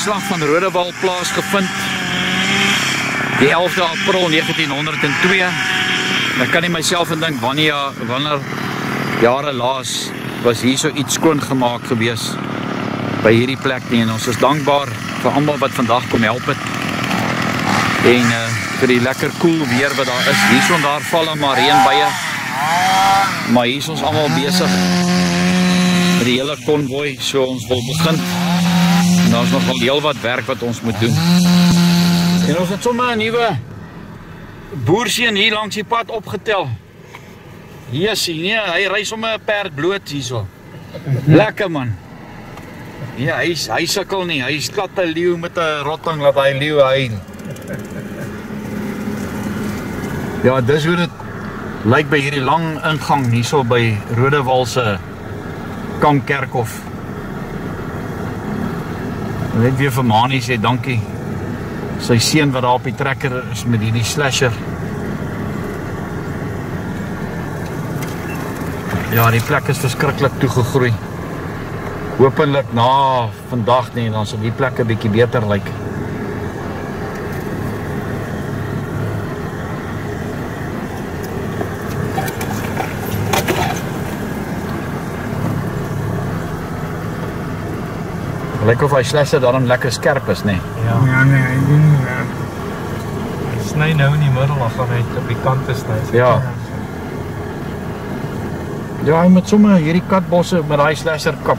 slag van Rodewal plaasgevind die 11de April 1902. Ek kan nie myself indink wanneer jare laas was hier so iets skoongemaak gewees by hierdie plek nie, en ons is dankbaar vir almal wat vandag kom help het en vir die lekker koel weer wat daar is. Hier son daar val maar reënbuie, maar hier is ons almal besig met die hele konvooi, so ons wil begin en daar is nogal heel wat werk wat ons moet doen. En ons het sommer 'n nuwe boerseun hier langs die pad opgetel. Hier is hy, hy ry sommer 'n perd bloot hierso. Lekker man. Ja, hy sukkel nie, hy skat 'n leeu met 'n rotting laat hy leeu huil. Ja, dis hoe dit lyk by hierdie lang ingang hierso by Rodewal se Kampkerkhof. Net weer vir Manie sê dankie. Sy seun wat daar op die trekker is met hierdie slasher. Ja, die plek is verskriklik toegegroei. Hopelik na vandag nie, dan sal die plek 'n bietjie beter lyk. Lyk of hy slasher daarom lekker skerp is, nee. Ja, nee, hy doen hy sny nou in die middel, dan gaan hy op die kante sny. Ja. Ja, hy moet sommer hierdie katbosse met daai slasher kap.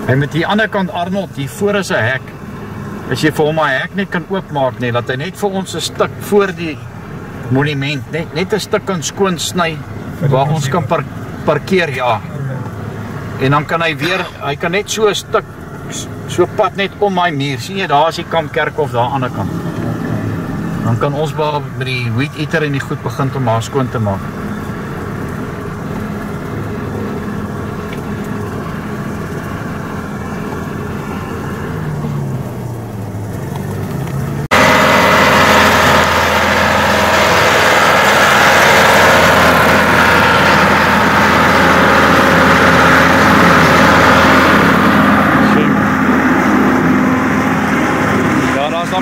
En met die ander kant Arnold, hier voor is 'n hek. As jy vir hom 'n hek net kan oopmaak, nee, dat hy net vir ons 'n stuk voor die monument, net 'n stuk kan skoon sny waar ons kan parkeer, ja. En dan kan hy weer, hy kan net so 'n stuk so pad net om my muur. Sien jy, daar is die Kampkerkhof daar aan die ander kant. Dan kan ons met die weed eater en die goed begin om haar skoon te maak.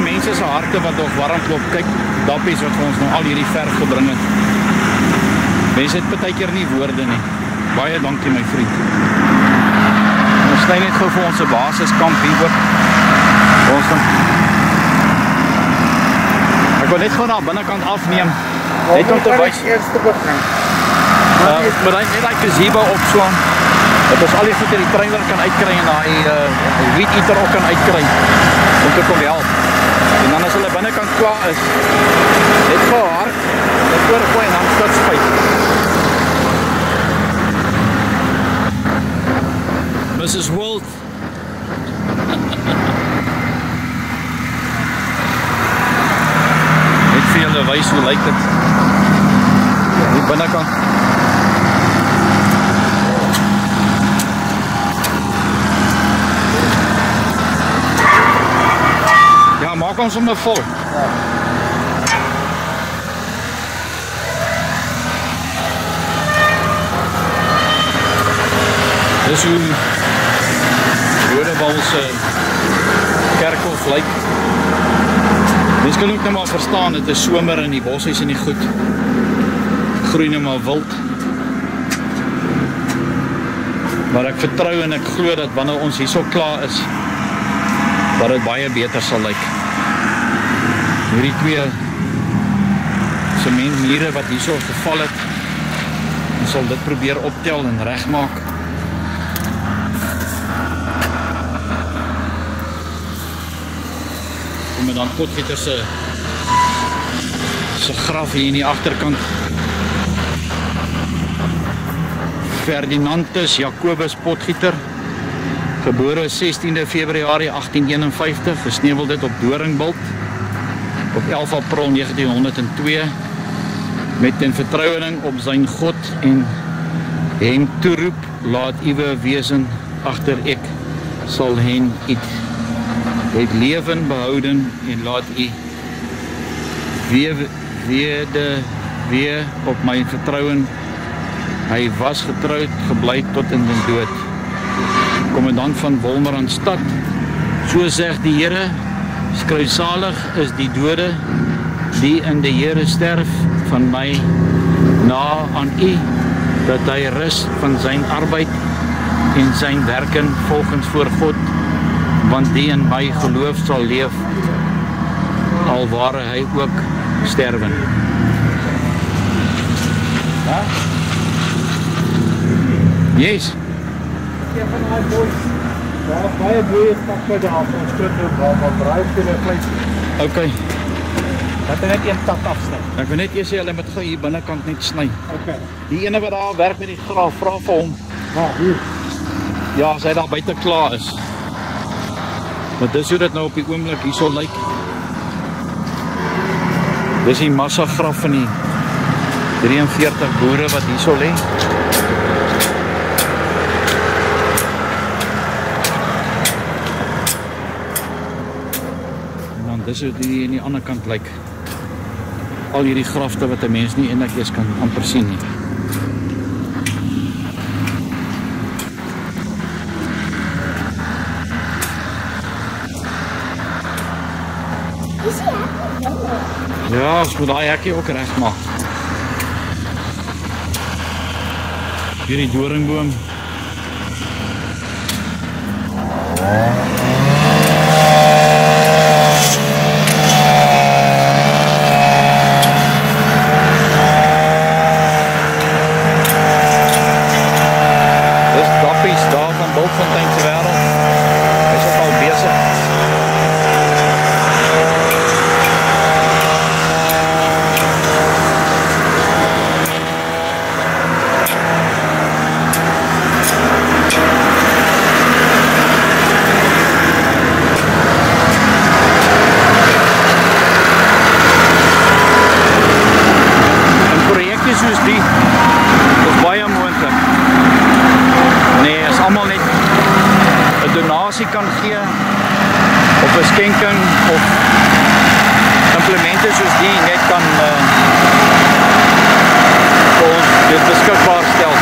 Mense se harte wat nog warm klop. Kyk, dappies wat vir ons nou al hierdie verf gebring het. Mense het partykeer nie woorde nie. Baie dankie my vriend. Ons sny net gou vir ons 'n basiskamp hier oop. Ek wil net gou na binnekant afneem. Net om te wys eerste begin. Maar net daai gazebo opslaan. Dat ons al die goed in die trailer kan uitkry en daai weed eater ook kan uitkry om te kom help. En dan as hulle binnekant klaar is, net gou hard, net oorgooi en dan spuit. Mrs. Wold. Net vir julle wys hoe lyk dit. Die binnekant. Maak ons sommer vol. Ja. Dis hoe Rodewal se kerkhof lyk. Mens kan ook nou maar verstaan, dit is somer en die bossies en die goed groei nou maar wild. Maar ek vertrou en ek glo dat wanneer ons hierso klaar is, dat dit baie beter sal lyk. Hierdie twee sementmure wat hierso geval het, ons sal dit probeer optel en regmaak. Dan Potgieter se graf hier in die agterkant. Ferdinandus Jacobus Potgieter, gebore 16de Februarie 1851, gesnevel dit op Doringbult op 11 April 1902, met ten vertrouwening op zijn God en hem toeroep, laat uwe wesen achter ek sal hen het leven behouden en laat u weer op my vertrouen. Hy was getroud, gebly tot in den dood. Kommandant van Wolmaranstad, so sê die Here, skryfsalig is die dode, die in die Here sterf, van my na aan U, dat hy rus van zijn arbeid en zijn werken volgens voor God, want die in my geloof sal leef, al ware hy ook sterven. Ja? Yes. Een van die boys, daar is baie boeie stakke daar van ons groot waar bedrijf vir die vlees. Ok. Dat hy net een tak afsny. Ek wil net eers sê, hulle moet gou hier binnekant net sny. Ok. Die ene wat daar werk met die graaf, vra vir hom. Hier. Ja, as hy daar buite klaar is. Want dis hoe dit nou op die oomblik hier so lyk. Dis die massa graf van die 43 boere wat hier so lê. En dan dis hoe die aan die ander kant lyk. Al hierdie grafte wat 'n mens nie eintlik eens kan amper sien nie. Ja, ons moet daai hekkie ook reg maak. Hierdie doringboom. Dis dappies daar van Bultfontein se wêreld. Hy's ook al besig. Soos die, is baie moontlik. Nee, as almal net 'n donasie kan gee, of 'n skenking, of implemente soos die net kan vir ons dit beskikbaar stel.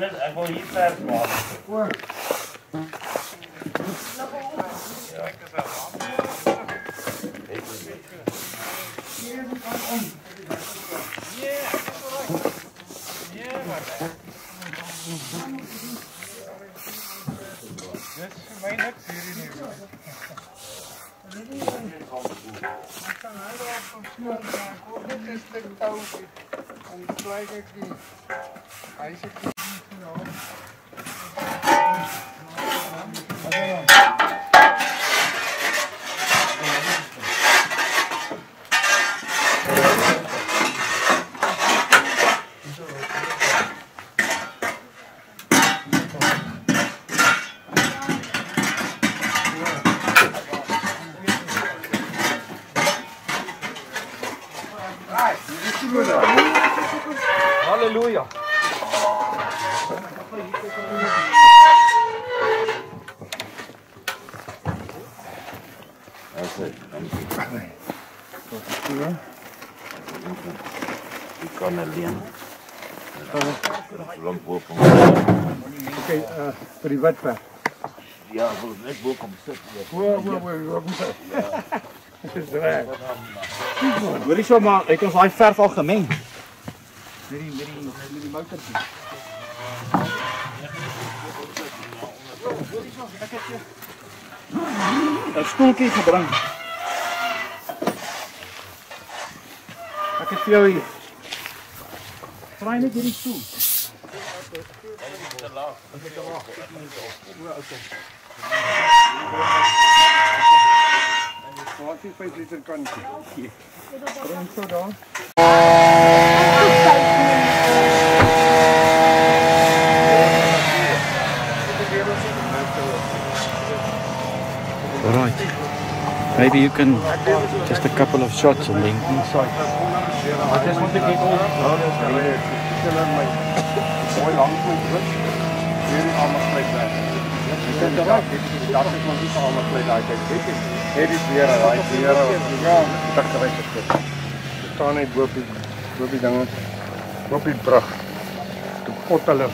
Ek wil hier vers maak. Halleluja. Ik kan alleen. Lang boven. Oké, vir die witverf. Ja, ek wil net bo kom sit. Waar kom sit? Dis reg. Hoorie so maar, het ons daai verf al gemeng. Met die motortjie. Een stoeltjie gebring. Ek het vir jou hier. Draai net hierdie stoel. Wat is 5 liter kantjie? Bring so daar. Right. Maybe you can just a couple of shots and then inside. I just want to get all my mooi lang goed. Hierdie almal plek daar. Dit is daar. Dat is nog nie almal plek daar. Kyk, dit is weer daai weer. Ja, dit is reg gekry. Dit staan net bo die dinge. Op die brug. Toe pot hulle.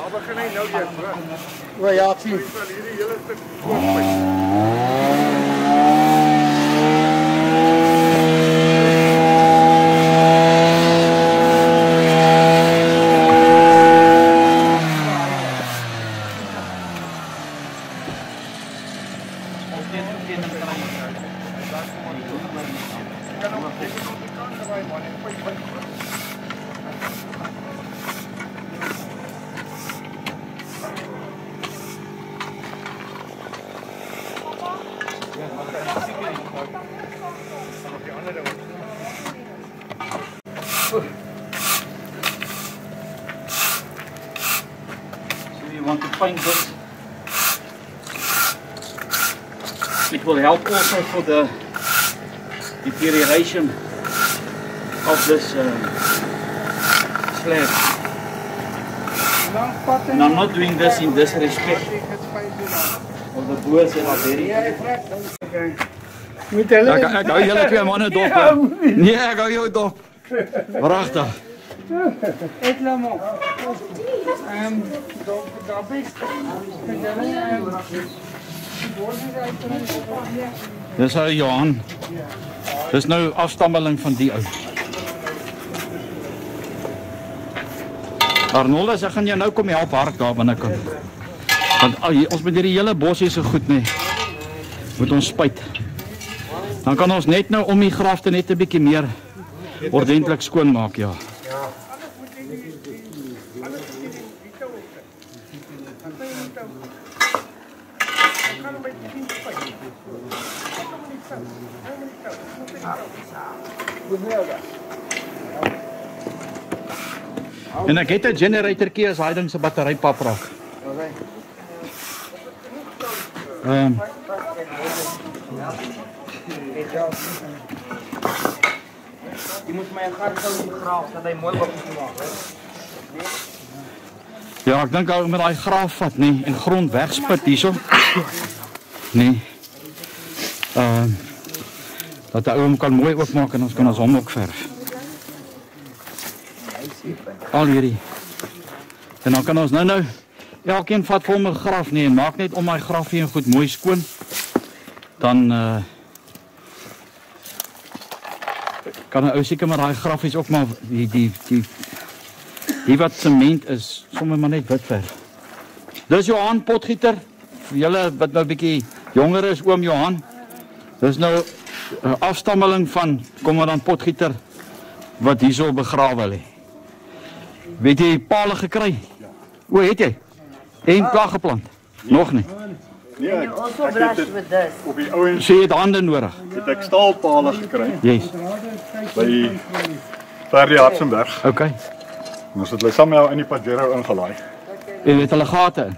Maar begin hy nou weer, hoor. O ja, ek sien. Wel hierdie hele stuk kookpyp. So you want to paint this. It will help also for the deterioration of this slab. And I'm not doing this in disrespect of the boers that are very. Ek hou julle twee manne dop. Nee, ek hou jou dop. Pragtig. Ek laat maar. Daar best. Dis ou Johan. Dis nou afstammeling van die ou. Arnoldus, ek gaan jou nou kom help hark daar binnekant. Want ons moet hierdie hele bos hier so goed nee. Moet ons spuit. Dan kan ons net nou om die grafte net 'n bietjie meer ordentlik skoon maak, ja. En ek het 'n generatorkie as hy ding se battery pap raak. Jy moet my 'n gat gou in die graaf dat hy mooi oop maak, hè. Ja, ek dink ou met daai graaf vat nee en grond wegspit hierso. Nee. Dat ou hom kan mooi oopmaak en ons kan ons hom ook verf. Al hierdie. En dan kan ons nou elkeen vat vir hom 'n graf nee en maak net om my grafie en goed mooi skoon. Dan kan 'n ou seker maar daai grafies ook maar die wat sement is, sommer maar net wit verf. Dis Johan Potgieter. Vir julle wat nou 'n bietjie jonger is, oom Johan. Dis nou 'n afstammeling van kommandant Potgieter wat hierso begrawe lê. Weet jy pale gekry? O, het jy? En plag geplant? Nog nie. Nee, ek het op die ouens Sê jy het hande nodig? het ek staalpale gekry Yes. by Ferdi Hartzenberg. Okay. En ons het hulle saam in die Pajero ingelaai. En het hulle gate in?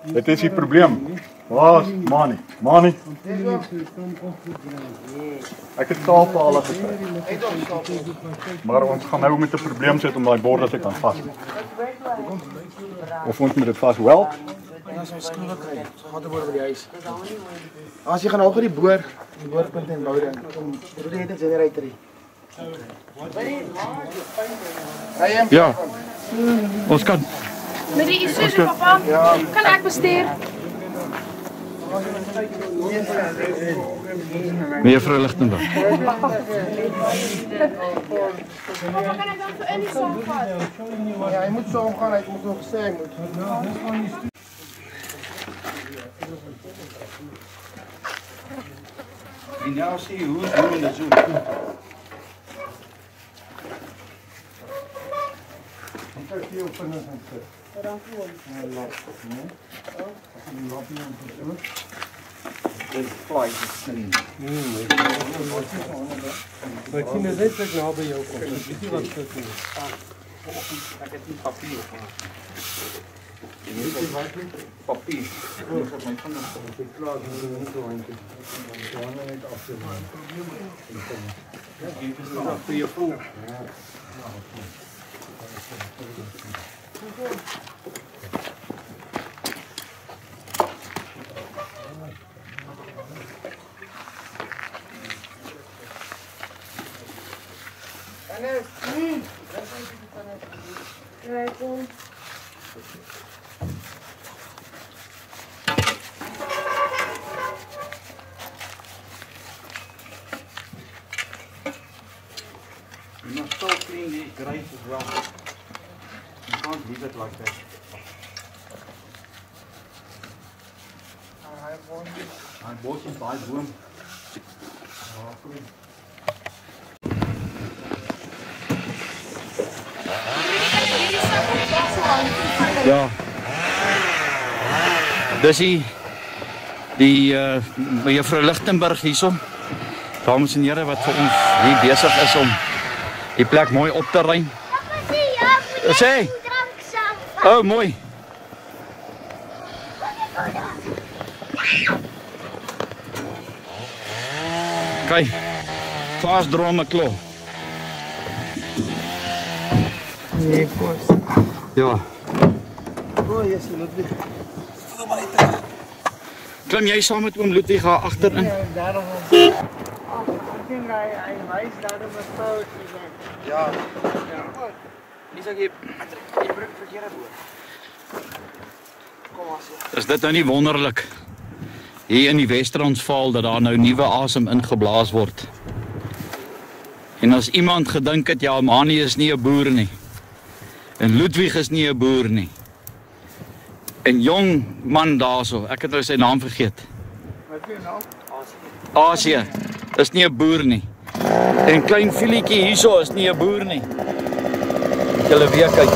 Dit is die probleem. Waar is Mani? Ek het staalpale gekry. Maar ons gaan nou met 'n probleem sit om daai borde te kan vas. Of ons moet dit vas wel. Ja, so skielik kry. Gaan oor by die huis. As jy gaan nou gou die boorpunt en bou dan kom jy net 'n generator hier. Ja. Ons kan Met die Isuzu papa, kan ek bestuur? Mevrou Lichtenburg. Papa, kan ek dan vir in die saam vat? Ja, hy moet saam gaan, hy moet nog sê hy moet. En nou sê jy hoe doen dit so? Ek sien dit net ek naby jou kom. Ek weet nie wat dit is. Ek het nie papier gehad. Jy moet papier. Ek het my vingers op die klaar nie so handjie. Dan net afsien. Ja, dit is nog vir jou voel. You must still clean these grates as well. You can't leave it like that. Hy bos in daai boom. Ja. Dis die Juffrou Lichtenburg hierso. Dames en here wat vir ons hier besig is om die plek mooi op te ruim. Sê. Oh, mooi. Kyk. Vast drome klo. Nee, kos. Ja. O, jy sien Ludwig. Klim jy saam met oom Ludwig daar agterin? Ja, daarom. I think I wys daarom 'n fout gedoen. Ja. Dis ek jy bring verkeerde woord. Kom as jy. Is dit nou nie wonderlik hier in die Wes-Transvaal dat daar nou nuwe asem ingeblaas word? En as iemand gedink het ja, Mani is nie 'n boer nie. En Ludwig is nie 'n boer nie. En jong man daarso, ek het nou sy naam vergeet. Wat is jou naam? Asie is nie 'n boer nie. En klein Filietjie hierso is nie 'n boer nie. Julle weer kyk.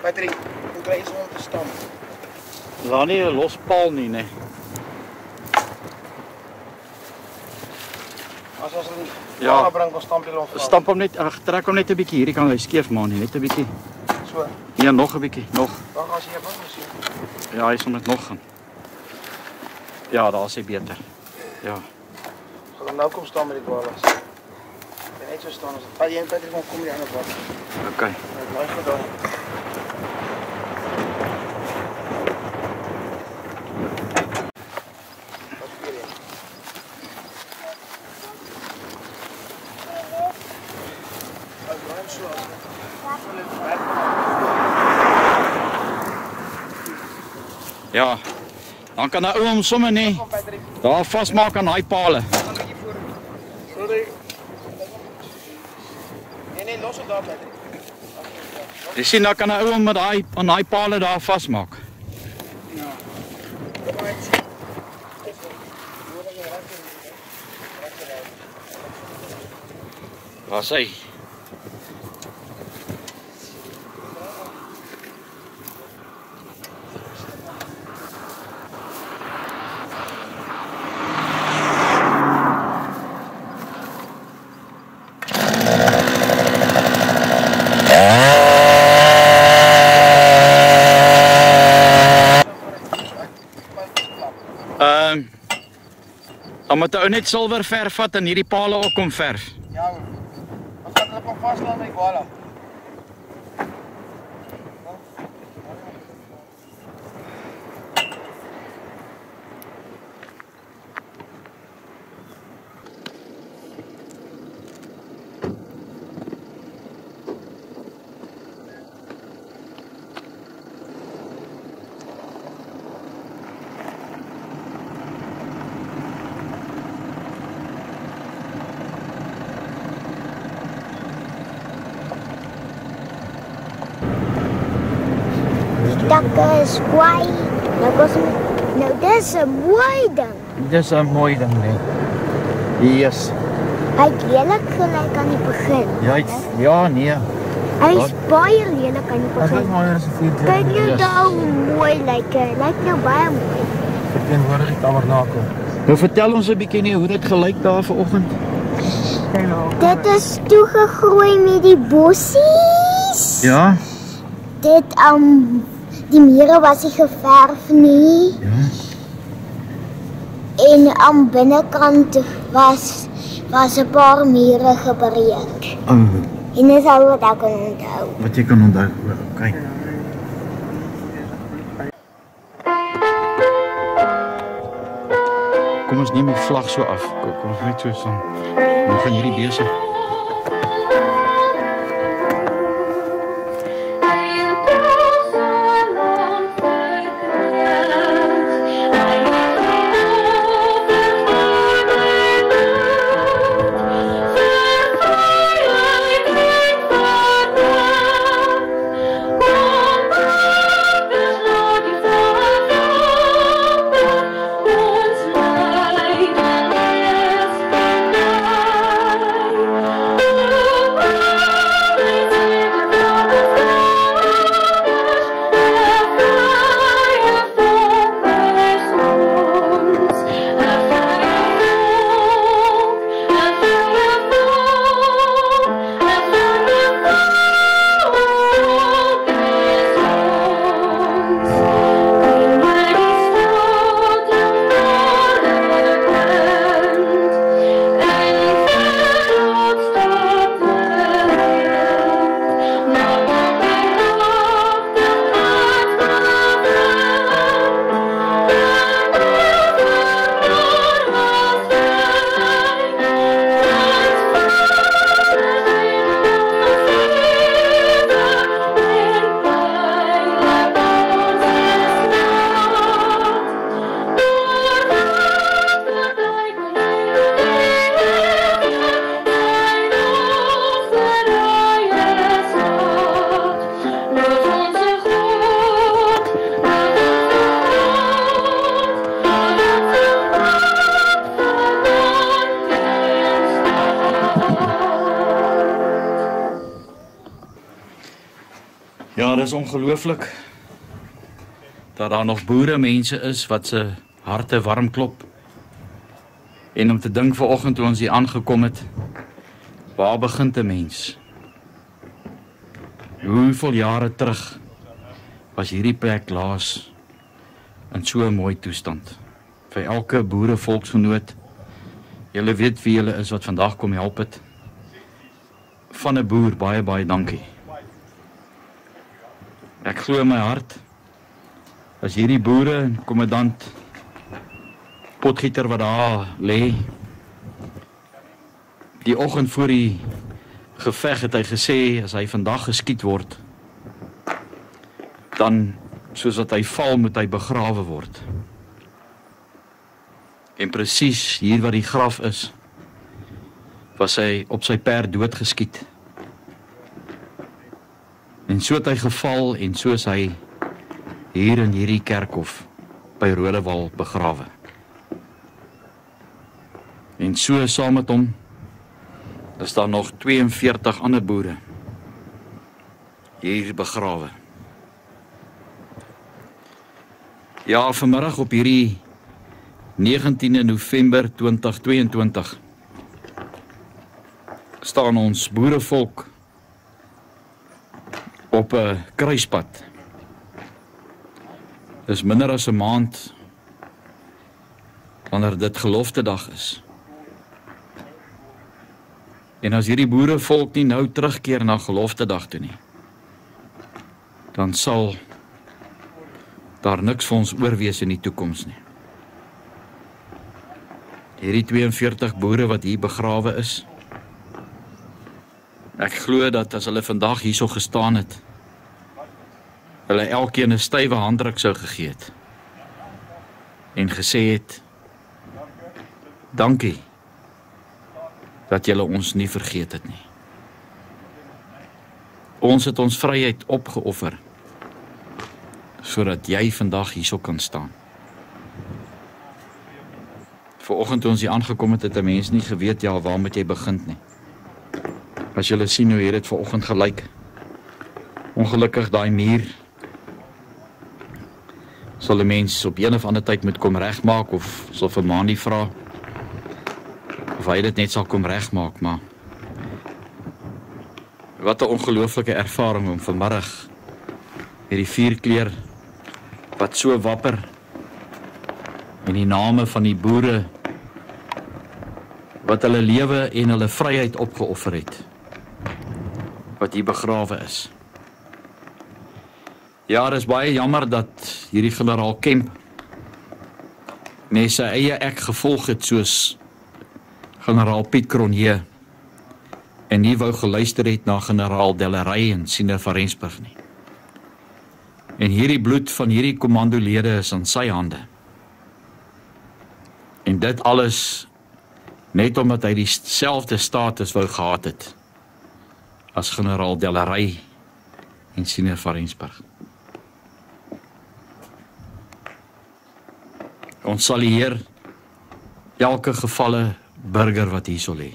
Patrick, hoe kry jy so om te stamp? Laat nie 'n los paal nie, nee. As ons hom Ja. bring, ons stamp die lof. Stamp hom net, ag, trek hom net 'n bietjie. Hierdie kan hy skeef Mani, net 'n bietjie. So. Ja, nog 'n bietjie, nog. Wag as jy wil sien. Ja, hy sal net nog gaan. Ja, daar is hy beter. Ja. Gaan hom nou kom staan met die koalas. En net so staan as dit. Jy en Patrick kom die ander pad. Okay. Ek bly gedaan. Ja. Dan kan hy hom sommer nie daar vasmaak aan daai pale. Sorry. Nee, los het daar, Patrick. Jy sien, dan kan hy hom met daai aan daai pale daar vasmaak. Waar is hy? Dan moet hy net silwer verf vat en hierdie pale ook kom verf. Ja, ons gaan hulle kom vaslaan met die koala. Takke is kwaai. Nou dis 'n mooi ding. Dis 'n mooi ding, nee. Yes. Hy het lelik gelyk aan die begin. Ja, nee. Hy is baie lelik aan die begin. maar is 'n vier. Kyk nou daar hoe mooi lyk hy. Lyk nou baie mooi. Verteenwoordig die tabernakel. Nou vertel ons 'n bietjie nie hoe dit gelyk daar vanoggend. Dit is toegegroei met die bossies. Ja. Dit, die mure was nie geverf nie. Ja. En aan binnekant was 'n paar mure gebreek. Oh, En dis al wat ek kan onthou. wat jy kan onthou. Okay. Kom ons neem die vlag so af. Kom ons net so staan. Nou gaan hierdie besig. Ja, dis ongelooflik dat daar nog boere mense is wat se harte warm klop. En om te dink vanoggend toe ons hier aangekom het, waar begin 'n mens? Hoeveel jare terug was hierdie plek laas in so 'n mooi toestand? Vir elke boere volksgenoot, julle weet wie julle is wat vandag kom help het. Van 'n boer baie baie dankie. Ek glo in my hart, as hierdie boere en kommandant Potgieter wat daar lê, die oggend voor die geveg het hy gesê, as hy vandag geskiet word, dan, soos wat hy val, moet hy begrawe word. En presies hier waar die graf is, was hy op sy perd doodgeskiet. En so het hy geval en so is hy hier in hierdie kerkhof by Rodewal begrawe. En so saam met hom is daar nog 42 ander boere hier begrawe. Ja, vanmiddag op hierdie 19 November 2022 staan ons boerevolk op 'n kruispad. Dis minder as 'n maand wanneer dit geloftedag is. En as hierdie boerevolk nie nou terugkeer na geloftedag toe nie, dan sal daar niks vir ons oorwees in die toekoms nie. Hierdie 42 boere wat hier begrawe is, ek glo dat as hulle vandag hierso gestaan het, hulle elkeen 'n stywe handdruk sou gegee het en gesê het, dankie dat julle ons nie vergeet het nie. Ons het ons vryheid opgeoffer sodat jy vandag hierso kan staan. Vanoggend toe ons hier aangekom het, het 'n mens nie geweet, ja, waar moet jy begin nie. As julle sien hoe het dit vanoggend gelyk. Ongelukkig daai muur sal 'n mens op een of ander tyd moet kom regmaak, of sal vir Mandy vra of hy dit net sal kom regmaak, maar wat 'n ongelooflike ervaring om vanmiddag met die vuurkleur wat so wapper en die name van die boere wat hulle lewe en hulle vryheid opgeoffer het, wat hier begrawe is. Ja, dit is baie jammer dat hierdie generaal Kemp net sy eie ek gevolg het soos generaal Piet Cronje en nie wou geluister het na generaal Dellery en Siener van Rensburg nie. En hierdie bloed van hierdie kommandolede is aan sy hande. En dit alles net omdat hy dieselfde status wou gehad het as generaal Dellery en Siener van Rensburg. Ons sal die Heer elke gevalle burger wat hier sal hê.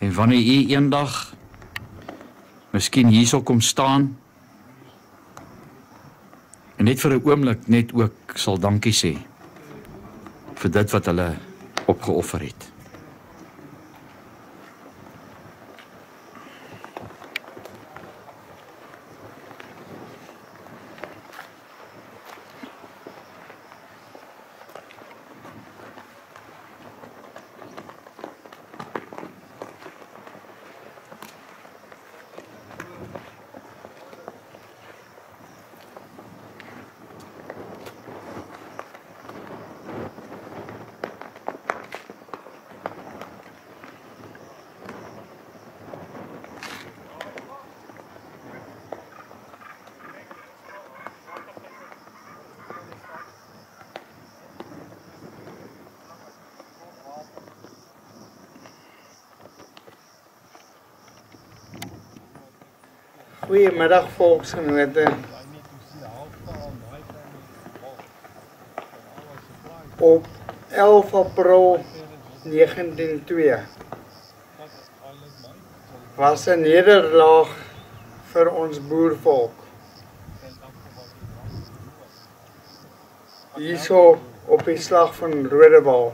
En wanneer u eendag miskien hier sal kom staan en net vir 'n oomblik net ook sal dankie sê vir dit wat hulle opgeoffer het. Goeiemiddag volksgenote. Op 11 April 1902 was 'n nederlaag vir ons boervolk. Hierso op die slag van Rodewal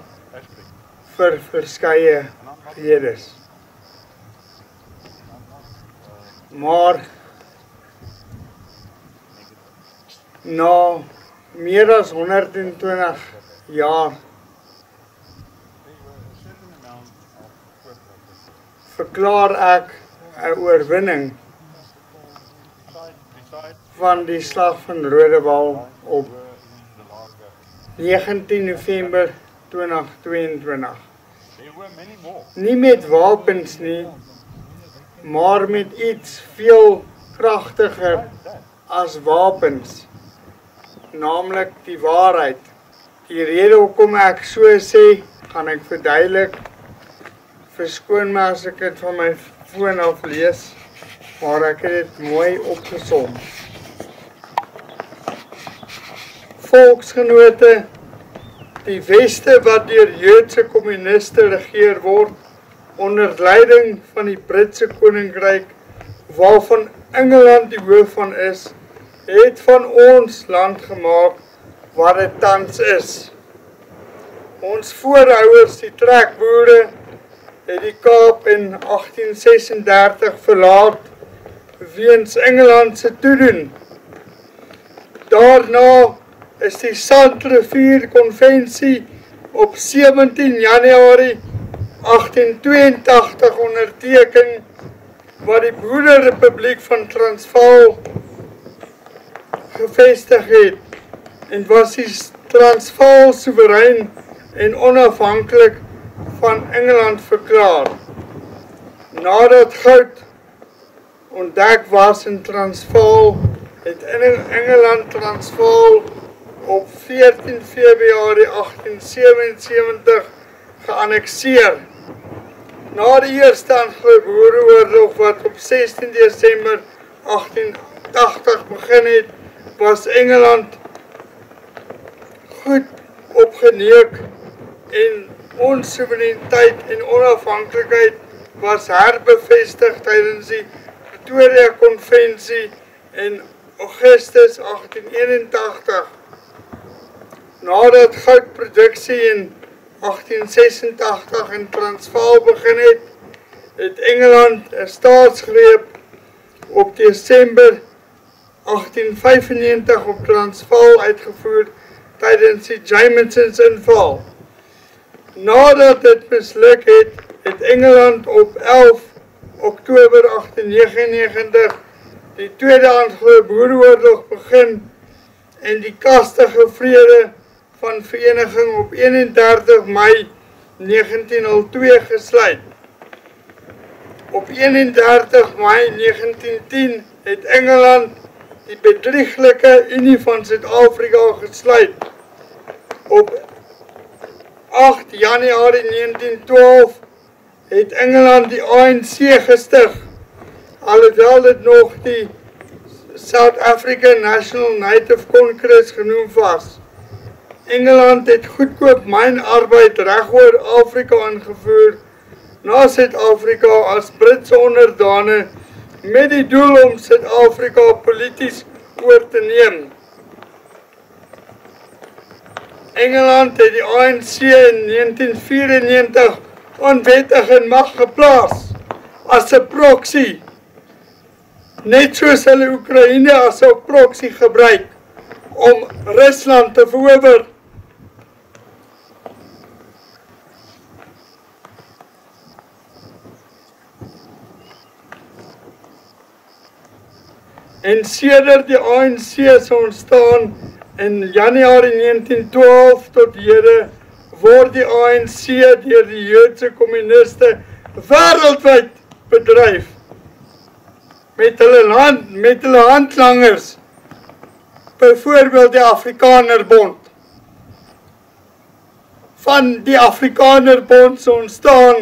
vir verskeie redes. Maar na meer as 120 jaar verklaar ek 'n oorwinning van die slag van Rodewal op 19 November 2022. Nie met wapens nie, maar met iets veel kragtiger as wapens, naamlik die waarheid. Die rede hoekom ek so sê, gaan ek verduidelik. Verskoon my as ek dit van my foon af lees, maar ek het dit mooi opgesom. Volksgenote, die Weste wat deur Joodse kommuniste regeer word, onder leiding van die Britse koninkryk, waarvan Engeland die hoof van is, het van ons land gemaak wat dit tans is. Ons voorouers, die trekboere, het die Kaap in 1836 verlaat weens Engeland se toedoen. Daarna is die Sandrivier Konvensie op 17 Januarie 1882 onderteken, wat die Boererepubliek van Transvaal gevestig het, en was die Transvaal soewerein en onafhanklik van Engeland verklaar. Nadat goud ontdek was in Transvaal, het Engeland Transvaal op 14 Februarie 1877 geannexeer. Na die Eerste Anglo-Boereoorlog wat op 16 Desember 1880 begin het, was Engeland goed opgeneuk en ons soewereiniteit en onafhanklikheid was herbevestig tydens die Pretoria Konvensie en Augustus 1881, nadat goudproduksie in 1886 in Transvaal begin het Engeland 'n staatsgreep op Desember 1895 op Transvaal uitgevoer tydens die Jameson's inval. Nadat dit misluk het Engeland op 11 Oktober 1899 die Tweede Anglo-Boereoorlog begin en die kastige vrede van vereniging op 31 Mei 1902 gesluit. Op 31 Mei 1910 het Engeland die bedrieglike Unie van Suid-Afrika gesluit. Op 8 Januarie 1912 het Engeland die ANC gestig, alhoewel dit nog die South African National Native Congress genoem was. Engeland het goedkoop mynarbeid regoor Afrika ingevoer na Suid-Afrika as Britse onderdane met die doel om Suid-Afrika polities oor te neem. Engeland het die ANC in 1994 onwettig in mag geplaas as 'n proxy, net soos hulle Oekraïne as 'n proxy gebruik om Rusland te verower. En sedert die ANC se ontstaan in Januarie 1912 tot hede word die ANC deur die Joodse kommuniste wêreldwyd bedryf met hulle handlangers, byvoorbeeld die Afrikanerbond. Van die Afrikanerbond se ontstaan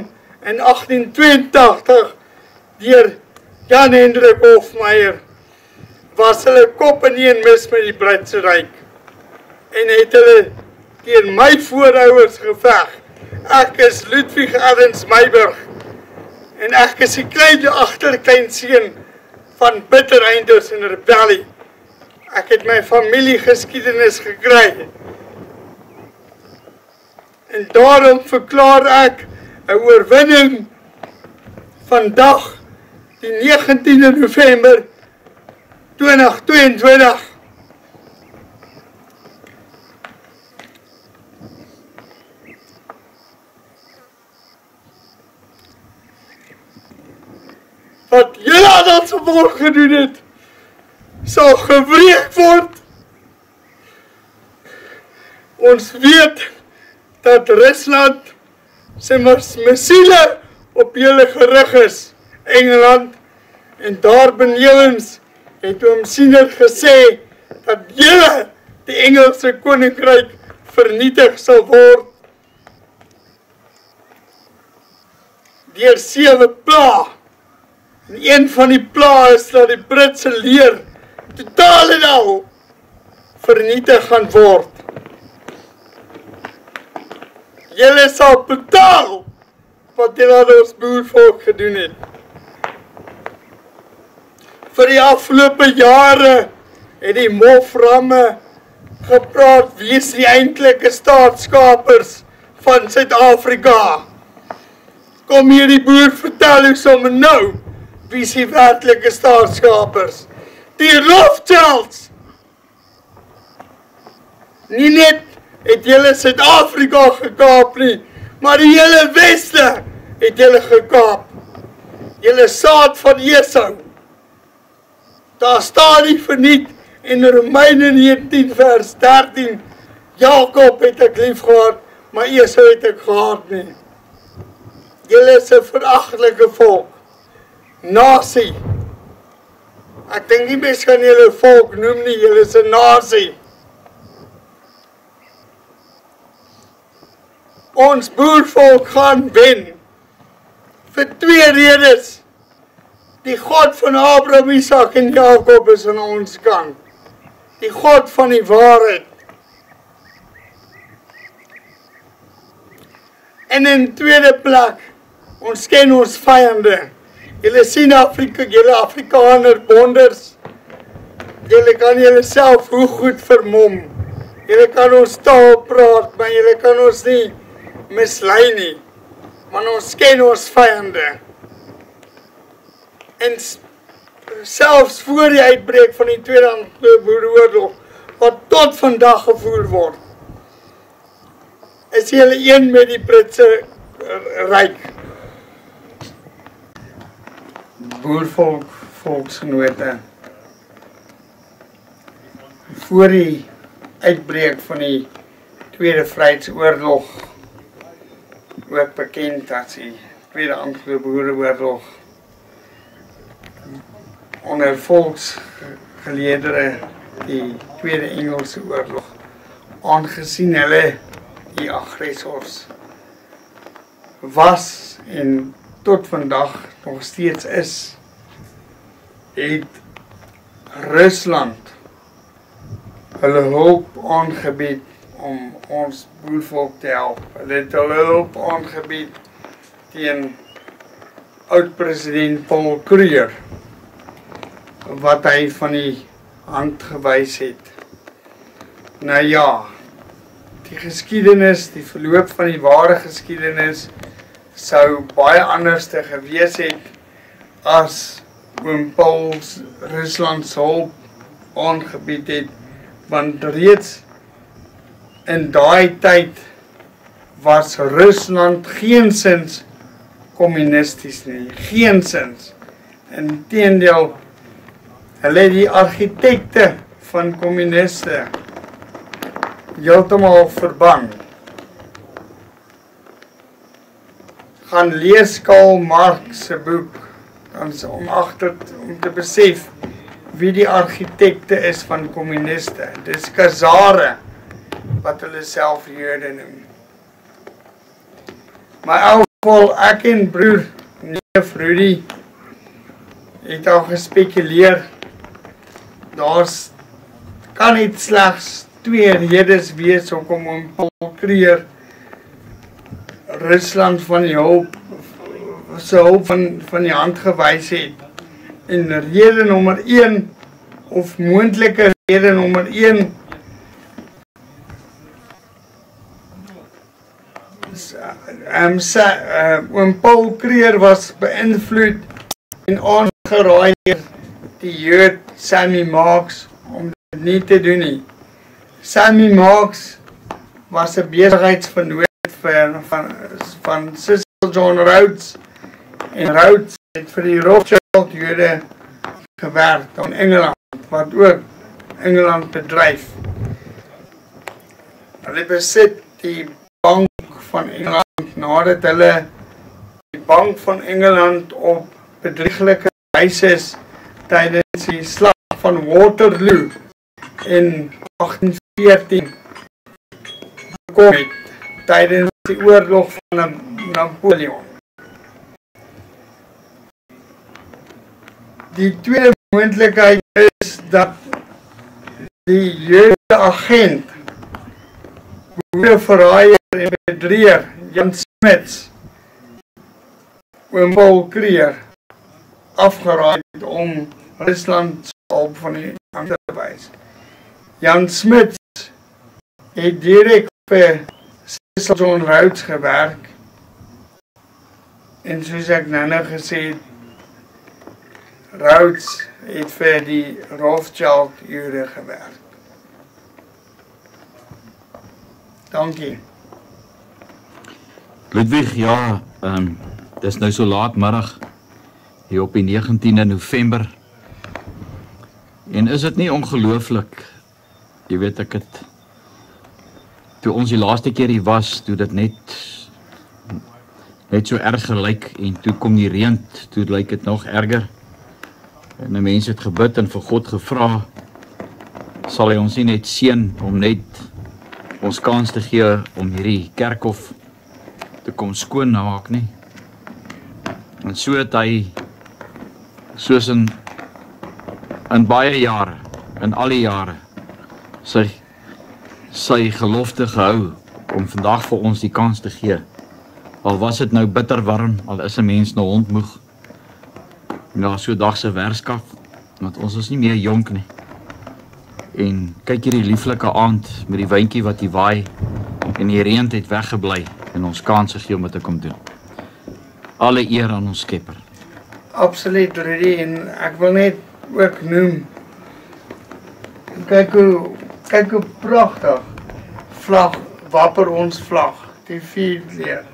in 1882 deur Jan Hendrik Hofmeyer was hulle kop in een mis met die Britse Ryk en het hulle teen my voorouers geveg. Ek is Ludwig Ernst Meiburg en ek is die kleine agterkleinseun van Bittereinders en rebellie. Ek het my familiegeskiedenis gekry. En daarom verklaar ek 'n oorwinning vandag, die 19de November 2022. Wat julle aan ons volk gedoen het, sal gewreek word. Ons weet dat Rusland se missiele op julle gerig is, Engeland, en daar benewens het oom Siener gesê dat julle die Engelse koninkryk vernietig sal word deur 7 pla. En een van die pla is dat die Britse leer totaal en al vernietig gaan word. Julle sal betaal wat julle aan ons boervolk gedoen het. Vir die afgelope jare het die moframme gepraat wie is die eintlike staatskapers van Suid-Afrika. Kom hier die boer vertel u sommer nou wie is die werklike staatskapers. Die Rothschilds. Nie net het julle Suid-Afrika gekaap nie, maar die hele Weste het julle gekaap. Julle saad van Esau. Daar staan nie verniet in Romeine 19 vers 13, Jakob het ek lief gehad, maar Esau het ek gehaat nie. Julle is 'n veragtelike volk, nasie. Ek dink nie mens kan julle volk noem nie, julle is 'n nasie. Ons boervolk gaan wen, vir 2 redes. Die God van Abraham, Isak en Jakob is aan ons kant. Die God van die waarheid. En in tweede plek, ons ken ons vyande. Julle sien julle Afrikaner bonders, julle kan julle self hoe goed vermom. Julle kan ons taal praat, maar julle kan ons nie mislei nie. Want ons ken ons vyande. En selfs voor die uitbreek van die Tweede Anglo-Boereoorlog, wat tot vandag gevoer word, is julle een met die Britse ryk. Boervolk, volksgenote. Voor die uitbreek van die Tweede Vryheidsoorlog, ook bekend as die Tweede Anglo-Boereoorlog, onder volksgeleerdere die Tweede Engelse Oorlog, aangesien hulle die aggressors was en tot vandag nog steeds is, het Rusland hulle hulp aangebied om ons boervolk te help. Hulle het hulle hulp aangebied teen oud-president Paul Kruger, wat hy van die hand gewys het. Nou ja, die geskiedenis, die verloop van die ware geskiedenis sou baie anders te gewees het as oom Paul Rusland se hulp aangebied het, want reeds in daai tyd was Rusland geensins kommunisties nie, geensins. Inteendeel, hulle het die argitekte van kommuniste heeltemal verban. Gaan lees Karl Marx se boek, om te besef wie die argitekte is van kommuniste. Dis Khazare, wat hulle self Jode noem. Maar in elk geval, ek en broer, neef Rudy, het al gespekuleer, daar's kan niet slegs 2 redes wees hoekom Paul Kruger Rusland van die hulp van die hand gewys het. En rede nommer 1, of moontlike rede nommer 1, oom Paul Kruger was beïnvloed en aangeraai deur die Jood Sammy Marks om dit nie te doen nie. Sammy Marks was 'n besigheidsvernoot van Cecil John Rhodes, en Rhodes het vir die Rothschild Jode gewerk in Engeland, wat ook Engeland bedryf. Hulle besit die Bank van Engeland nadat hulle die Bank van Engeland op bedrieglike wyse tydens die slag van Waterloo in 1814 gekom het, tydens die oorlog van Napoleon. Die tweede moontlikheid is dat die Joodse agent, boereverraaier en bedrieger Jan Smuts, oom Paul Kruger, afgeraai het om Rusland se hulp van die hand te wys. Jan Smuts het direk vir Cecil John Rhodes gewerk, en soos ek nou gesê het, Rhodes het vir die Rothschild Jode gewerk. Dankie. Ludwig, ja, dis nou so laatmiddag hier op die 19de November. En is dit nie ongelooflik? Jy weet, ek het toe ons die laaste keer hier was, toe dit net so erg gelyk, en toe kom die reën, toe lyk dit nog erger. En die mense het gebid en vir God gevra, sal hy ons nie net seën om net ons kans te gee om hierdie kerkhof te kom skoon maak nie. En so het hy, soos in baie jare, in al die jare, sy gelofte gehou om vandag vir ons die kans te gee. Al was dit nou bitter warm, al is 'n mens nou hondmoeg, na so dag se werkskap, want ons is nie meer jonk nie. En kyk hierdie lieflike aand met die windjie wat hier waai en die reën het weggebly en ons kanse gee om dit te kom doen. Alle eer aan ons Skepper. Absoluut, Rudy, en ek wil net ook noem, kyk hoe pragtig vlag, wapper ons vlag, die 4 kleur.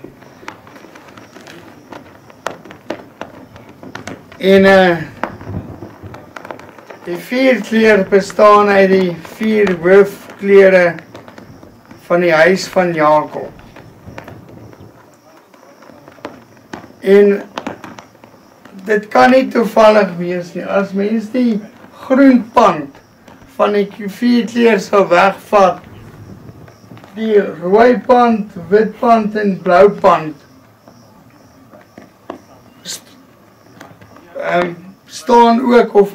En die 4 kleur bestaan uit die 4 hoofkleure van die huis van Jakob. En dit kan nie toevallig wees nie, as mens die groen pand van die 4 kleur sal wegvat, die rooi pand, wit pand en blou pand,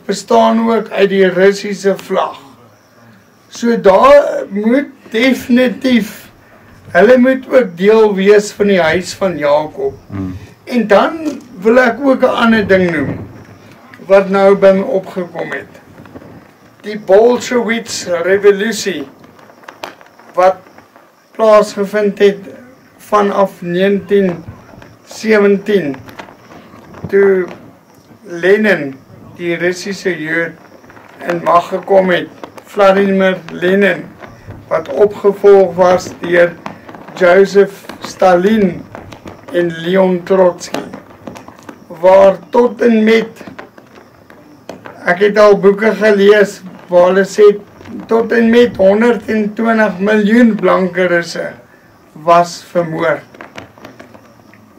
bestaan ook uit die Russiese vlag. So daar moet definitief, hulle moet ook deel wees van die huis van Jakob. En dan wil ek ook 'n ander ding noem, wat nou by my opgekom het. Die Bolshevik revolusie, wat plaasgevind het vanaf 1917, toe Lenin, die Russiese Jood, in mag gekom het, Vladimir Lenin, wat opgevolg was deur Joseph Stalin en Leon Trotsky, waar tot en met, ek het al boeke gelees, waar hulle sê, tot en met 120 miljoen blanke Russe was vermoord.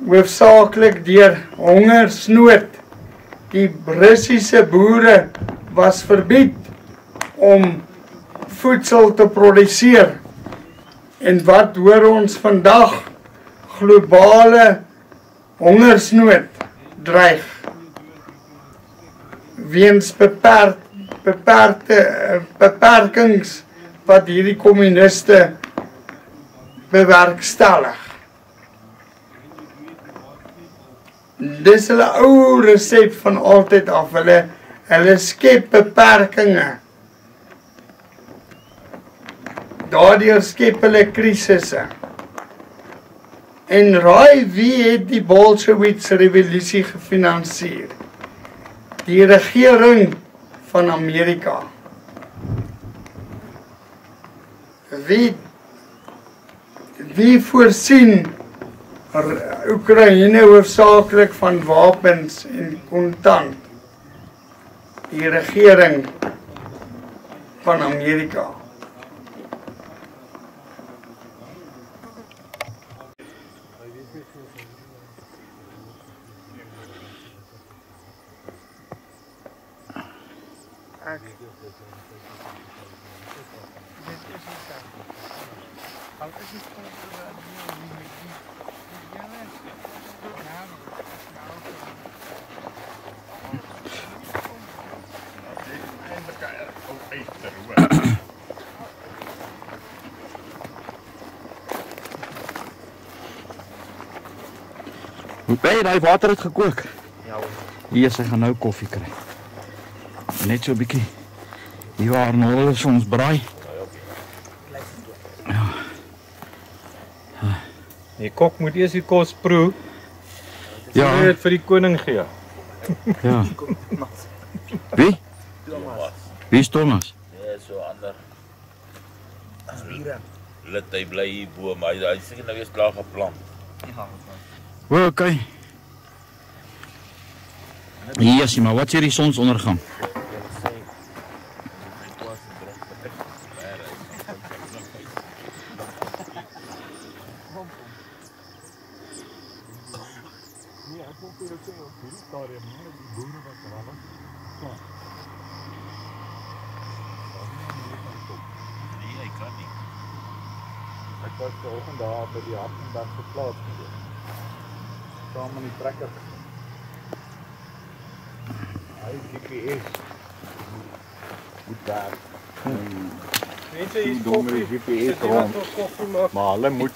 Hoofsaaklik deur hongersnood. Die Russiese boere was verbied om voedsel te produseer. En wat hoor ons vandag? Globale hongersnood dreig. Weens beperkings wat hierdie kommuniste bewerkstellig. Dis hulle ou resep van altyd af, hulle skep beperkinge. Daardeur skep hulle krisisse. En raai wie het die Bolshevik revolusie gefinansier? Die regering van Amerika. Wie voorsien Oekraïne hoofsaaklik van wapens en kontant? Die regering van Amerika. Hey, die water het gekook. Ja. Hier, sy gaan nou koffie kry. Net so 'n bietjie. Hier waar nou is ons braai. Ja. Die kok moet eers die kos proe. Ja. Jy dit vir die koning gee. Ja. Wie? Thomas. Wie is Thomas? Ja, so ander. Lid, hy bly hier bo, maar hy seker nou weer klaar geplan. Ja. O, okay. Hier is maar, wat is hierdie sonsondergang? Ek was vanoggend daar by die Hartenberg geplaas. Saam met die trekker. Hy GPS moet daar. Mense hier koffie GPS rond. Maar hulle moet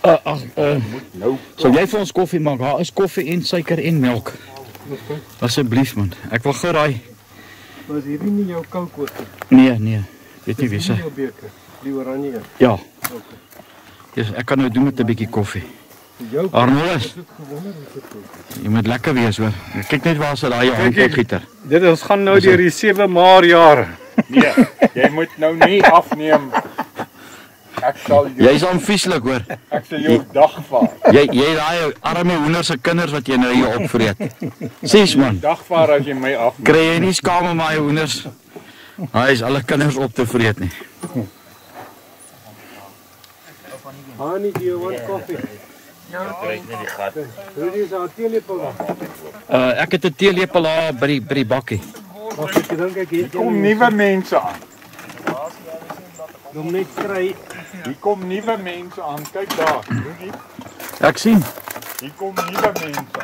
nou. Sal jy vir ons koffie maak? Daar is koffie en suiker en melk. Asseblief man, ek wil gou raai. Was hierdie nie jou kookwoord nie? Nee. Weet nie wie se. Jou beker, die oranje een. Ja. Yes, ek kan nou doen met 'n bietjie koffie. Jou Arnold, is dit gewonder hoe dit goed. jy moet lekker wees hoor. Kyk net waar sy daai handpotgieter. Dit ons gaan nou deur die 7 maar jare. Nee, jy moet nou nie afneem. Ek sal jou Jy's aanvieslik hoor. ek sal jou dagvaar. Jy daai arme hoender se kinders wat jy nou hier opvreet. Sies man. Dagvaar as jy my afneem. Kry jy nie skaam om my hoenders? Hy is alle kinders op te vreet nie. Honey, do you want coffee? Kry net die gat. Rudy is aan teelepel wag. Ek het 'n teelepel daar by die bakkie. Wag, ek dink ek het Kom nuwe mense aan. hom net kry. Hier kom nuwe mense aan. Kyk daar. Rudy, Ek sien. hier kom nuwe mense.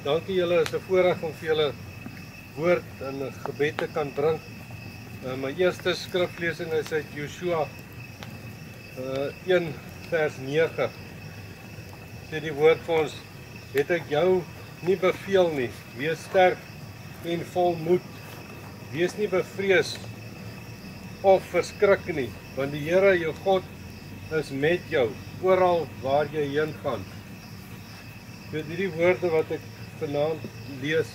Dankie julle, is 'n voorreg om vir julle woord en 'n gebed te kan bring. My eerste skriflesing is uit Joshua 1 vers 9. Sê die woord vir ons: het ek jou nie beveel nie, wees sterk en vol moed. Wees nie bevrees of verskrik nie, want die Here jou God is met jou oral waar jy heen gaan. Met hierdie woorde wat ek vanaand lees,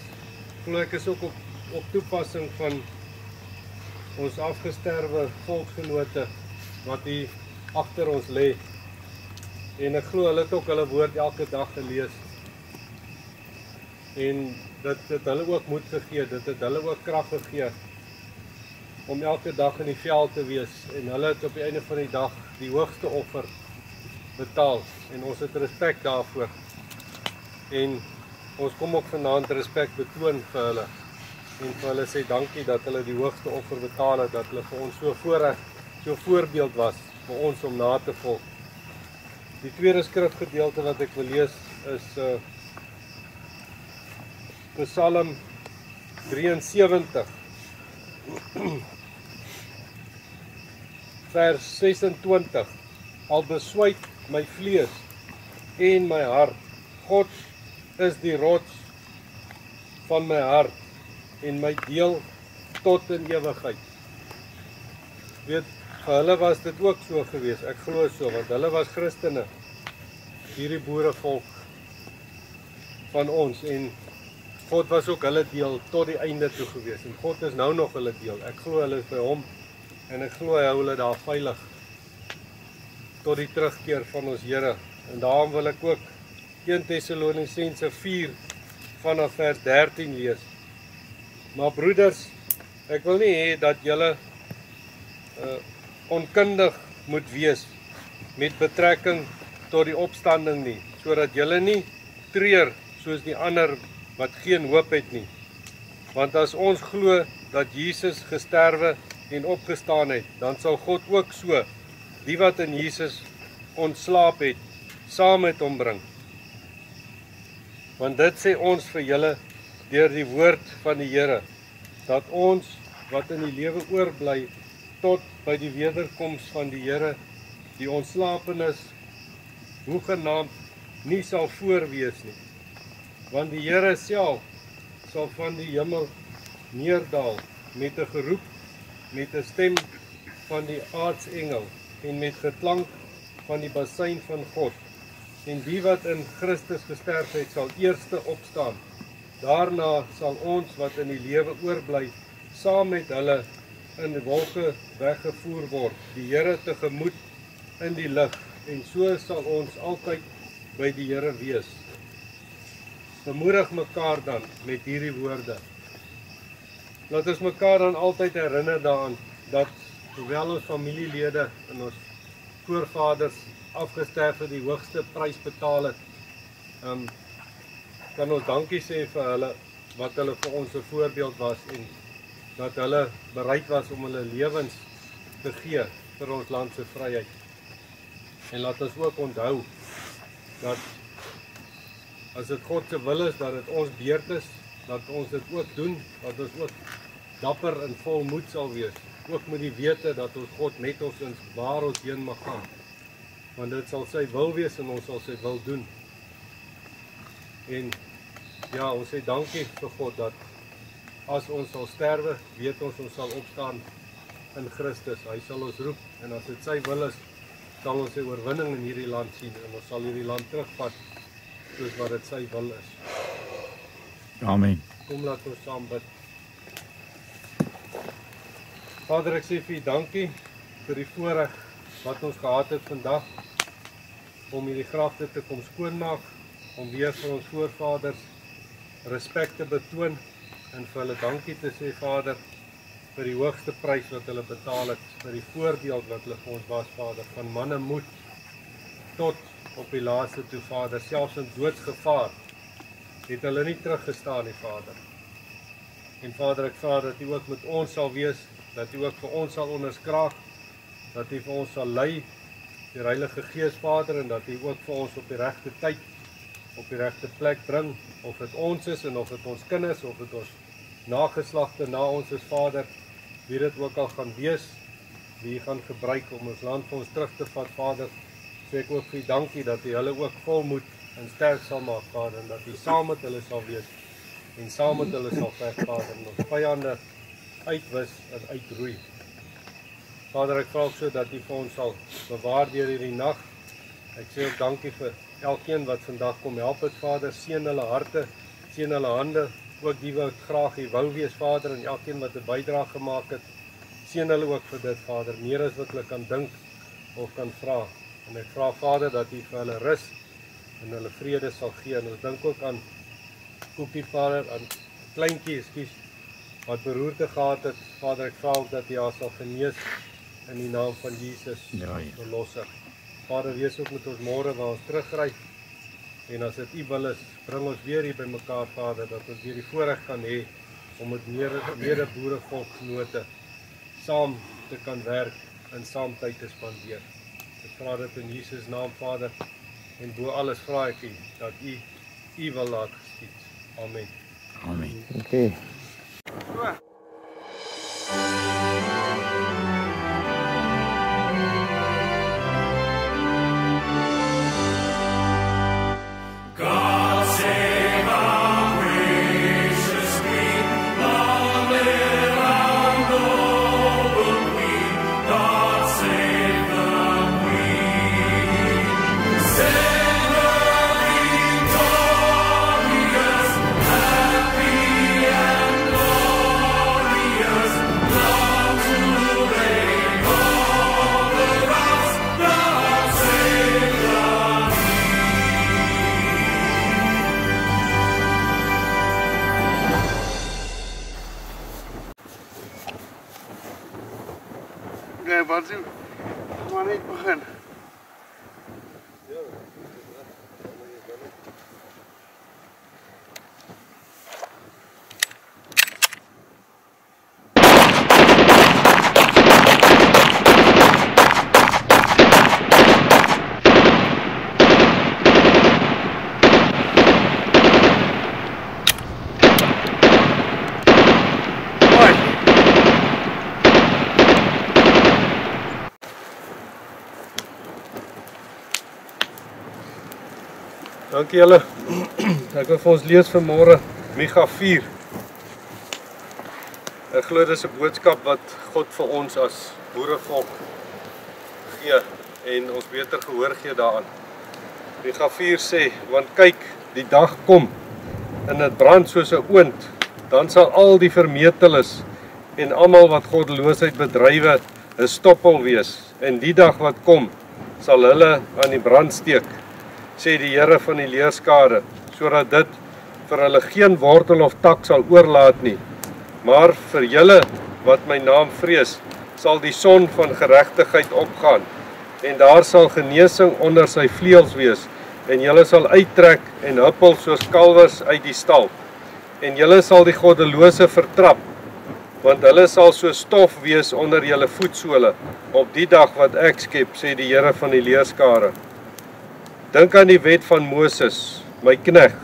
glo ek is ook op toepassing van ons afgesterwe volksgenote wat hier agter ons lê. En ek glo hulle het ook hulle woord elke dag gelees. En dit het hulle ook moed gegee, dit het hulle ook krag gegee om elke dag in die veld te wees. En hulle het op die einde van die dag die hoogste offer betaal. En ons het respek daarvoor. En ons kom ook vanaand respek betoon vir hulle. En vir hulle sê dankie dat hulle die hoogste offer betaal het, dat hulle vir ons so voorreg, so voorbeeld was vir ons om na te volg. Die tweede skrifgedeelte wat ek wil lees is Psalm 73 vers 26. Al beswyk my vlees en my hart, God is die rots van my hart en my deel tot in ewigheid. Weet, vir hulle was dit ook so gewees, ek glo so, want hulle was Christene, hierdie boerevolk van ons, en God was ook hulle deel tot die einde toe gewees, en God is nou nog hulle deel. Ek glo hulle is by hom, en ek glo hy hou hulle daar veilig, tot die terugkeer van ons Here. En daarom wil ek ook 1 Tessalonisense 4 vanaf vers 13 lees. Maar broeders, ek wil nie hê dat julle onkundig moet wees met betrekking tot die opstanding nie, sodat julle nie treur soos die ander wat geen hoop het nie. Want as ons glo dat Jesus gesterwe en opgestaan het, dan sal God ook so die wat in Jesus ontslaap het, saam met hom bring. Want dit sê ons vir julle deur die woord van die Here, dat ons wat in die lewe oorbly tot by die wederkoms van die Here, die ontslapenis hoegenaamd nie sal voorwees nie. Want die Here self sal van die hemel neerdal met 'n geroep, met 'n stem van die aartsengel en met geklank van die basuin van God. En die wat in Christus gesterf het, sal eerste opstaan. Daarna sal ons wat in die lewe oorbly, saam met hulle in die wolke weggevoer word, die Here tegemoet in die lig, en so sal ons altyd by die Here wees. Bemoedig mekaar dan met hierdie woorde. Laat ons mekaar dan altyd herinner daaraan, dat hoewel ons familielede en ons voorvaders afgesterf het, die hoogste prys betaal het, kan ons dankie sê vir hulle, wat hulle vir ons 'n voorbeeld was, en dat hulle bereid was om hulle lewens te gee vir ons land se vryheid. En laat ons ook onthou, dat as dit God se wil is, dat dit ons beurt is, dat ons dit ook doen, dat ons ook dapper en vol moed sal wees, ook met die wete dat ons God met ons is, waar ons heen mag gaan, want dit sal sy wil wees, en ons sal sy wil doen. En ja, ons sê dankie vir God, dat as ons sal sterwe, weet ons sal opstaan in Christus. Hy sal ons roep en as dit sy wil is, sal ons sy oorwinning in hierdie land sien en ons sal hierdie land terugvat soos wat dit sy wil is. Amen. Kom laat ons saam bid. Vader, ek sê vir U dankie vir die voorreg wat ons gehad het vandag om hierdie grafte te kom skoonmaak, om weer vir ons voorvaders respek te betoon en vir hulle dankie te sê, Vader, vir die hoogste prys wat hulle betaal het, vir die voorbeeld wat hulle vir ons was, Vader, van manne moed tot op die laaste toe, Vader, selfs in doodsgevaar het hulle nie teruggestaan nie, Vader. En Vader, ek vra dat U ook met ons sal wees, dat U ook vir ons sal onderskraag, dat U vir ons sal lei, die Heilige Gees, Vader, en dat U ook vir ons op die regte tyd, op die regte plek bring, of dit ons is en of dit ons kinders, of dit ons nageslagte na ons is, Vader, wie dit ook al gaan wees, wie U gaan gebruik om ons land vir ons terug te vat, Vader, sê ek ook vir U dankie dat U hulle ook volmoed en sterk sal maak, Vader, en dat U saam met hulle sal wees, en saam met hulle sal veg, Vader, en ons vyande uitwis en uitroei. Vader, ek vra ook so dat U vir ons sal bewaar deur hierdie nag. Ek sê ook dankie vir elkeen wat vandag kom help het, Vader, seën hulle harte, seën hulle hande, ook die wat graag hier wou wees, Vader, en elkeen wat 'n bydrae gemaak het, seën hulle ook vir dit, Vader, meer as wat hulle kan dink of kan vra. En ek vra, Vader, dat U vir hulle rus en hulle vrede sal gee. En ons dink ook aan Koekie, Vader, aan kleintjie, wat beroerte gehad het. Vader, ek vra ook dat U haar sal genees in die naam van Jesus, verlosser. Vader, wees ook met ons môre waar ons terugry. En as dit U wil is, bring ons weer hier by mekaar, Vader, dat ons weer die voorreg kan hê om met mede boerevolksgenote saam te kan werk en saam tyd te spandeer. Ek vra dit in Jesus naam, Vader, en bo alles vra ek U dat U wil laat geskied. Amen. Amen. Okay. Okay, wat sê? Maar net begin. Dankie julle. Ek wil vir ons lees vanmôre Micha 4. Ek glo dis 'n boodskap wat God vir ons as boerevolk gee en ons beter gehoor gee daaraan. Micha 4 sê, want kyk, die dag kom en dit brand soos 'n oond, dan sal al die vermeteles en almal wat goddeloosheid bedrywe 'n stoppel wees. En die dag wat kom, sal hulle aan die brand steek, sê die Here van die leerskare, sodat dit vir hulle geen wortel of tak sal oorlaat nie. Maar vir julle wat my naam vrees, sal die son van geregtigheid opgaan, en daar sal genesing onder sy vleuels wees, en julle sal uittrek en huppel soos kalwers uit die stal. En julle sal die goddelose vertrap, want hulle sal so stof wees onder julle voetsole, op die dag wat ek skep, sê die Here van die leerskare. Dink aan die wet van Moses, my knegt,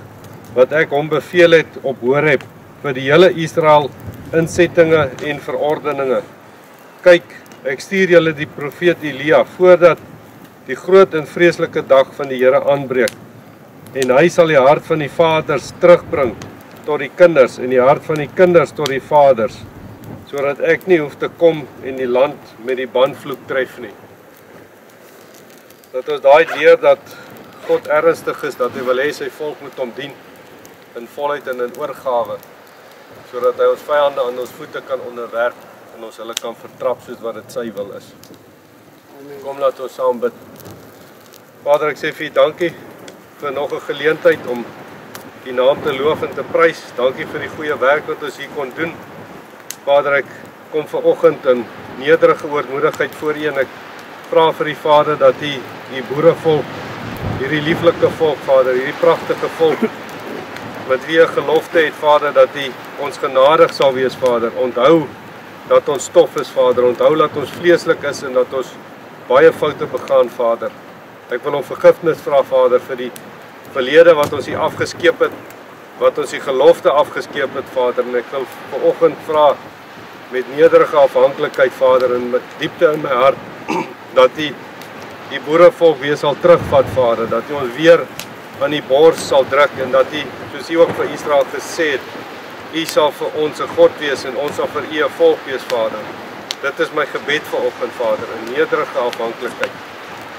wat ek hom beveel het op Horeb, vir die hele Israel insettinge en verordeninge. Kyk, ek stuur julle die profeet Elia, voordat die groot en vreeslike dag van die Here aanbreek, en hy sal die hart van die vaders terugbring tot die kinders en die hart van die kinders tot die vaders, sodat ek nie hoef te kom en die land met die banvloek tref nie. Dat ons daai leer dat God ernstig is, dat hy wil hê sy volk moet hom dien in volheid en in oorgawe, sodat hy ons vyande aan ons voete kan onderwerp en ons hulle kan vertrap soos wat dit sy wil is. Kom laat ons saam bid. Vader, ek sê vir U dankie vir nog 'n geleentheid om U naam te loof en te prys. Dankie vir die goeie werk wat ons hier kon doen. Vader, ek kom vanoggend in nederige oormoedigheid voor U en ek vra vir U Vader dat U die boerevolk, hierdie lieflike volk, Vader, hierdie pragtige volk met wie 'n gelofte het, Vader, dat U ons genadig sal wees, Vader. Onthou dat ons stof is, Vader. Onthou dat ons vleeslik is en dat ons baie foute begaan, Vader. Ek wil om vergifnis vra, Vader, vir die verlede wat ons hier afgeskeep het, wat ons die gelofte afgeskeep het, Vader. En ek wil vanoggend vra met nederige afhanklikheid, Vader, en met diepte in my hart, dat U die boerevolk weer sal terugvat, Vader, dat U ons weer aan die bors sal druk en dat U, soos U ook vir Israel gesê het, U sal vir ons 'n God wees en ons sal vir U 'n volk wees, Vader. Dit is my gebed vanoggend, Vader, in nederige afhanklikheid.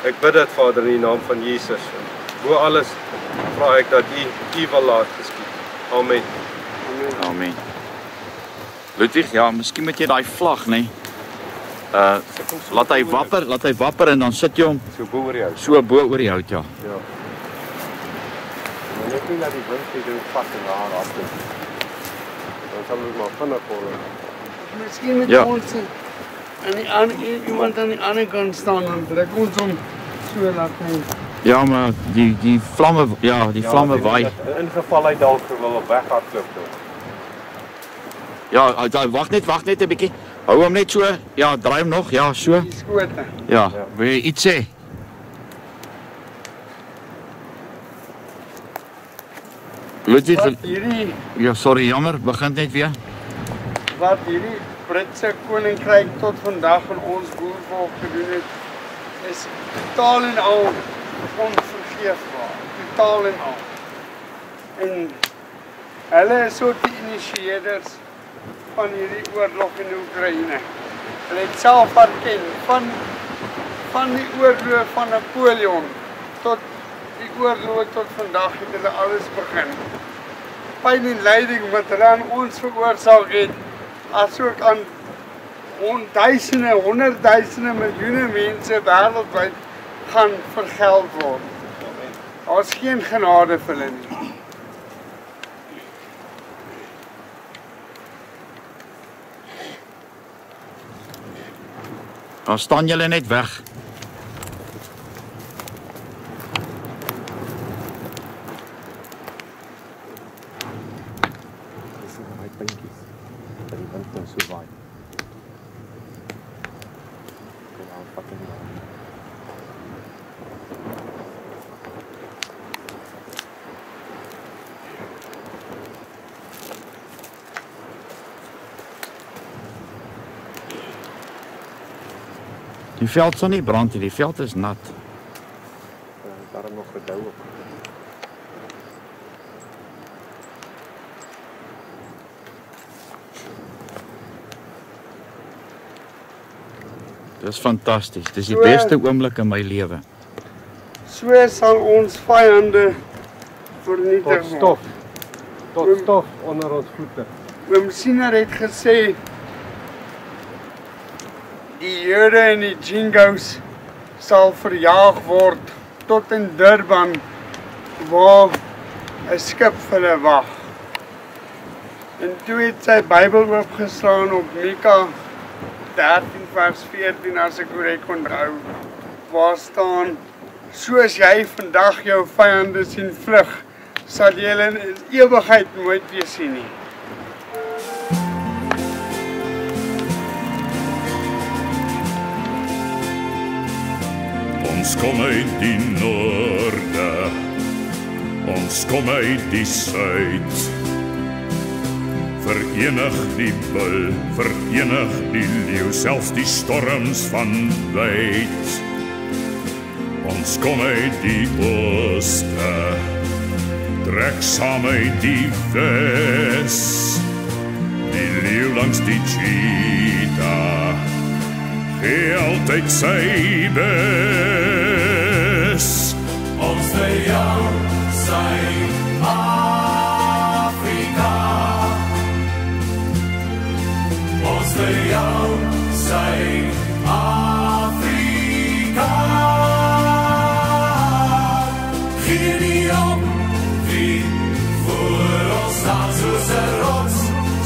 Ek bid dit, Vader, in die naam van Jesus. Bo alles vra ek dat U wil laat geskied. Amen. Amen. Ludwig, ja, miskien moet jy daai vlag, nee. Laat hy wapper en dan sit jy hom So bo oor die hout. so bo oor die hout, ja. Ja. Maar net nie dat die wind hier vat en daar af doen. Dan sal ons maar vinnig word. Miskien met Ja. ons iemand aan die ander kant staan en druk ons om so laat hy. Ja, maar die vlamme, ja, die vlamme waai. In geval hy dalk wil op weg hardloop toe. Ja, wag net 'n bietjie. Hou hom net so. Ja, draai hom nog. Ja, so. Die skote. Ja, wil jy iets sê? Ludwig, Wat hierdie ja, sorry, jammer, begin net weer. wat hierdie Britse koninkryk tot vandag van ons boervolk gedoen het, is totaal en al onvergeefbaar. Totaal en al. En hulle is ook die initieerders van hierdie oorlog in Oekraïne. Hulle het self erken van die oorlog van Napoleon tot die oorlog tot vandag het hulle alles begin. Pyn en lyding wat hulle aan ons veroorsaak het, asook aan duisende, honderdduisende, miljoene mense wêreldwyd gaan vergeld word. Daar's geen genade vir hulle nie. Dan staan julle net weg. Dis daai puntjies. Dat die wind nou so waai. Kom aan, vat hom nou. Die veld sal nie brand nie, die veld is nat. Daarom nog gedou op. Dis fantasties. Dis die beste oomblik in my lewe. So sal ons vyande vernietig Tot stof. Tot stof onder ons voete. Oom Siener het gesê die Jode en die Jingos sal verjaag word tot in Durban waar 'n skip vir hulle wag. En toe het sy Bybel oopgeslaan op Mika 13 vers 14 as ek korrek onthou, waar staan: soos jy vandag jou vyande sien vlug, sal jy hulle in ewigheid nooit weer sien nie. Ons kom uit die noorde, ons kom uit die suid. Verenig die bul, verenig die leeu, selfs die storms van wyd. Ons kom uit die ooste, trek saam uit die Wes, die leeu langs die cheetah, gee altyd sy bes. Ons vir jou, Suid-Afrika. Ons vir jou, Suid-Afrika. Gee nie op, wie voor ons staan soos 'n rots,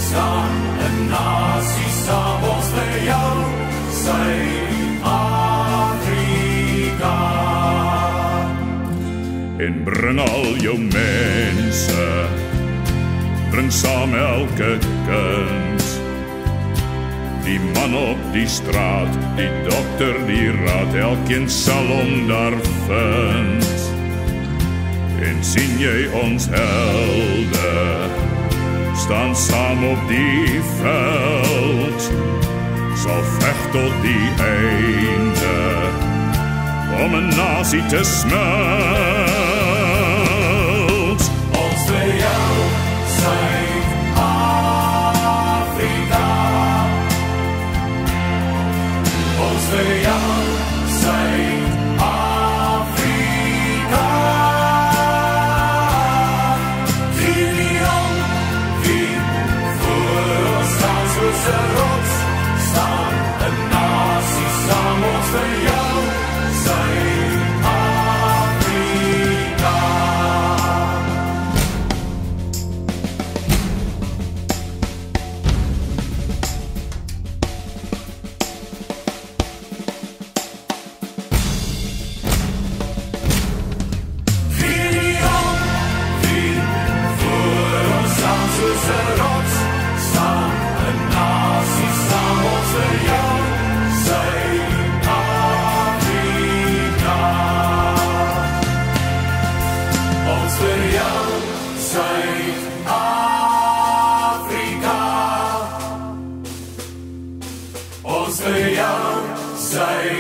staan 'n nasie saam. Ons vir jou, Suid-Afrika. En bring al jou mense, bring saam elke kind, die man op die straat, die dokter, die raad, elkeen sal hom daar vind. En sien jy ons helde, staan saam op die veld, sal veg tot die einde, om 'n nasie te smelt. Ons vir jou, Suid-Afrika. Ons vir jou, Suid-Afrika. Gee nie om, wie voor ons staan soos 'n rots, staan 'n nasie saam. Ons vir jou, Suid-Afrika. Gee nie om, wie voor ons staan soos 'n rots, staan 'n nasie saam. Ons vir jou, Suid-Afrika. Ons vir jou, Suid-Afrika. Ons vir jou, Suid-Afrika.